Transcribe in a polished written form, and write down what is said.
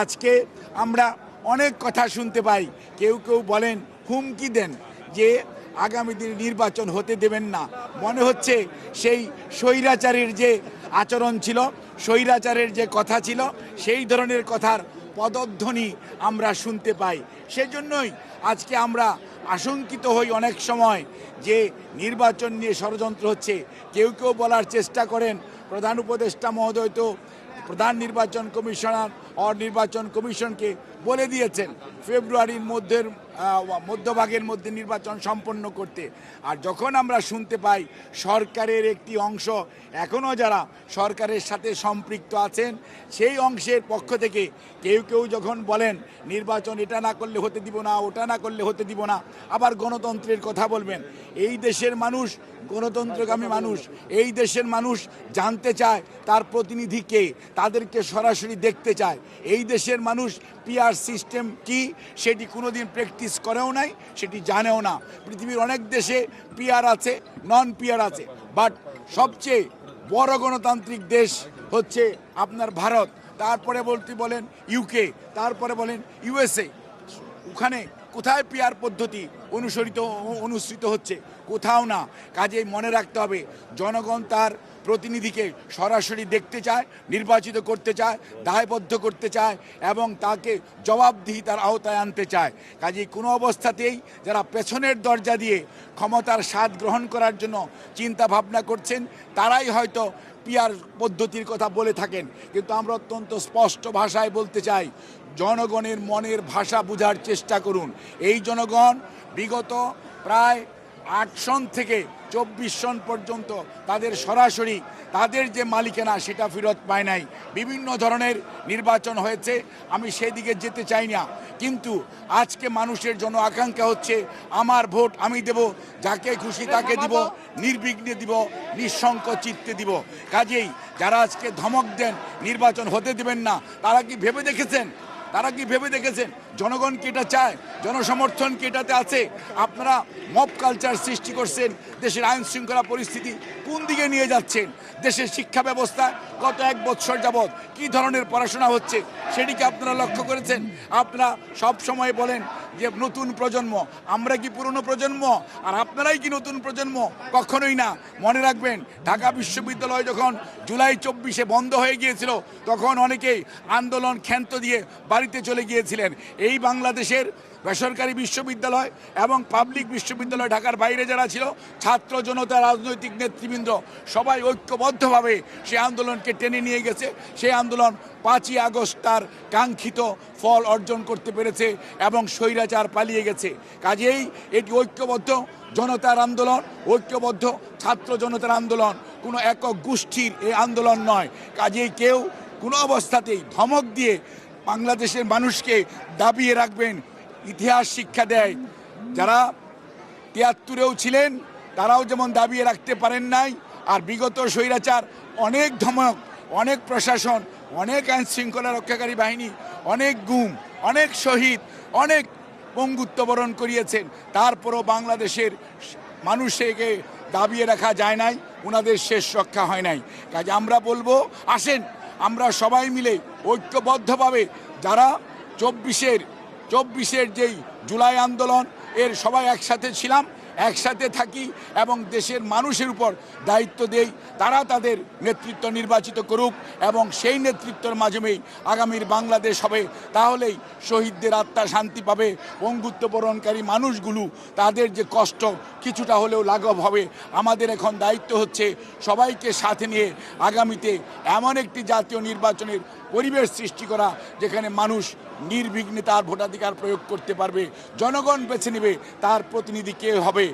আজকে আমরা অনেক কথা শুনতে পাই, কেউ কেউ বলেন, হুমকি দেন যে আগামী দিনে নির্বাচন হতে দেবেন না। মনে হচ্ছে সেই স্বৈরাচারের যে আচরণ ছিল, স্বৈরাচারের যে কথা ছিল, সেই ধরনের কথার পদধ্বনি আমরা শুনতে পাই। সেজন্যই আজকে আমরা আশঙ্কিত হই অনেক সময় যে নির্বাচন নিয়ে ষড়যন্ত্র হচ্ছে। কেউ কেউ বলার চেষ্টা করেন, প্রধান উপদেষ্টা মহোদয় তো প্রধান নির্বাচন কমিশনার নির্বাচন কমিশনকে বলে দিয়েছেন ফেব্রুয়ারির মধ্যভাগের মধ্যে নির্বাচন সম্পন্ন করতে। আর যখন আমরা শুনতে পাই সরকারের একটি অংশ এখনও যারা সরকারের সাথে সম্পৃক্ত আছেন, সেই অংশের পক্ষ থেকে কেউ কেউ যখন বলেন নির্বাচন এটা না করলে হতে দিব না, ওটা না করলে হতে দিব না, আবার গণতন্ত্রের কথা বলবেন। এই দেশের মানুষ গণতন্ত্রগামী মানুষ, এই দেশের মানুষ জানতে চায় তার প্রতিনিধি কে, তাদেরকে সরাসরি দেখতে চায়। এই দেশের মানুষ পিআর সিস্টেম কি সেটি কোনোদিন প্র্যাকটিস করেও নাই, সেটি জানেও না। পৃথিবীর অনেক দেশে পিআর আছে, নন পিআর আছে, বাট সবচেয়ে বড় গণতান্ত্রিক দেশ হচ্ছে আপনার ভারত, তারপরে বলেন ইউকে, তারপরে বলেন ইউএসএ। ওখানে কোথায় পিআর পদ্ধতি অনুসৃত হচ্ছে? কোথাও না। কাজেই মনে রাখতে হবে, জনগণ তার প্রতিনিধিকে সরাসরি দেখতে চায়, নির্বাচিত করতে চায়, দায়বদ্ধ করতে চায় এবং তাকে জবাবদিহিতার আওতায় আনতে চায়। কাজেই কোনো অবস্থাতেই যারা পেছনের দরজা দিয়ে ক্ষমতার স্বাদ গ্রহণ করার জন্য চিন্তা ভাবনা করছেন, তারাই হয়তো পিআর পদ্ধতির কথা বলে থাকেন। কিন্তু আমরা অত্যন্ত স্পষ্ট ভাষায় বলতে চাই, জনগণের মনের ভাষা বোঝার চেষ্টা করুন। এই জনগণ বিগত প্রায় 8 সন থেকে 24 সন পর্যন্ত তাদের সরাসরি তাদের যে মালিকানা সেটা ফেরত পায় নাই। বিভিন্ন ধরনের নির্বাচন হয়েছে, আমি সেদিকে যেতে চাই না, কিন্তু আজকে মানুষের জন্য আকাঙ্ক্ষা হচ্ছে আমার ভোট আমি দেব, যাকে খুশি তাকে দিব, নির্বিঘ্নে দিব, নিঃশঙ্ক চিত্তে দিব। কাজেই যারা আজকে ধমক দেন নির্বাচন হতে দেবেন না, তারা কি ভেবে দেখেছেন জনগণ কি এটা চায়? জনসমর্থন কি এটাতে আছে? আপনারা মব কালচার সৃষ্টি করছেন, দেশের আইন শৃঙ্খলা পরিস্থিতি কোন দিকে নিয়ে যাচ্ছেন? দেশের শিক্ষা ব্যবস্থা গত 1 বছর যাবৎ কি ধরনের পড়াশোনা হচ্ছে সেটিকে আপনারা লক্ষ্য করেছেন? আপনারা সব সময় বলেন যে নতুন প্রজন্ম, আমরা কি পুরনো প্রজন্ম আর আপনারাই কি নতুন প্রজন্ম? কখনোই না। মনে রাখবেন, ঢাকা বিশ্ববিদ্যালয় যখন জুলাই 24-এ বন্ধ হয়ে গিয়েছিল, তখন অনেকেই আন্দোলন ক্ষান্ত দিয়ে বাড়িতে চলে গিয়েছিলেন। এই বাংলাদেশের বেসরকারি বিশ্ববিদ্যালয় এবং পাবলিক বিশ্ববিদ্যালয় ঢাকার বাইরে যারা ছিল, ছাত্র জনতা, রাজনৈতিক নেতৃবৃন্দ সবাই ঐক্যবদ্ধভাবে সেই আন্দোলনকে টেনে নিয়ে গেছে। সেই আন্দোলন 5ই আগস্ট তার কাঙ্ক্ষিত ফল অর্জন করতে পেরেছে এবং স্বৈরাচার পালিয়ে গেছে। কাজেই এটি ঐক্যবদ্ধ জনতার আন্দোলন, ঐক্যবদ্ধ ছাত্র জনতার আন্দোলন, কোনো একক গোষ্ঠীর এই আন্দোলন নয়। কাজেই কেউ কোনো অবস্থাতেই ধমক দিয়ে বাংলাদেশের মানুষকে দাবিয়ে রাখবেন। ইতিহাস শিক্ষা দেয়, যারা 73-এও ছিলেন তারাও যেমন দাবিয়ে রাখতে পারেন নাই, আর বিগত স্বৈরাচার অনেক ধমক, অনেক প্রশাসন, অনেক আইন শৃঙ্খলা রক্ষাকারী বাহিনী, অনেক গুম, অনেক শহীদ, অনেক পঙ্গুত্ব বরণ করিয়েছেন। তারপরও বাংলাদেশের মানুষকে দাবিয়ে রাখা যায় নাই, ওনাদের শেষ রক্ষা হয় নাই। কাজে আমরা বলবো, আসেন আমরা সবাই মিলে ঐক্যবদ্ধভাবে যারা 24-এর যেই জুলাই আন্দোলন এর সবাই একসাথে ছিলাম, একসাথে থাকি এবং দেশের মানুষের উপর দায়িত্ব দেই, তারা তাদের নেতৃত্ব নির্বাচিত করুক এবং সেই নেতৃত্বের মাধ্যমেই আগামীর বাংলাদেশ হবে। তাহলেই শহীদদের আত্মা শান্তি পাবে, পঙ্গুত্ব বরণকারী মানুষগুলো তাদের যে কষ্ট কিছুটা হলেও লাঘব হবে। আমাদের এখন দায়িত্ব হচ্ছে সবাইকে সাথে নিয়ে আগামীতে এমন একটি জাতীয় নির্বাচনের পরিবেশ সৃষ্টি করা যেখানে মানুষ নির্বিঘ্নে তার ভোটাধিকার প্রয়োগ করতে পারবে। জনগণ বেছে নেবে তার প্রতিনিধি কে হবে।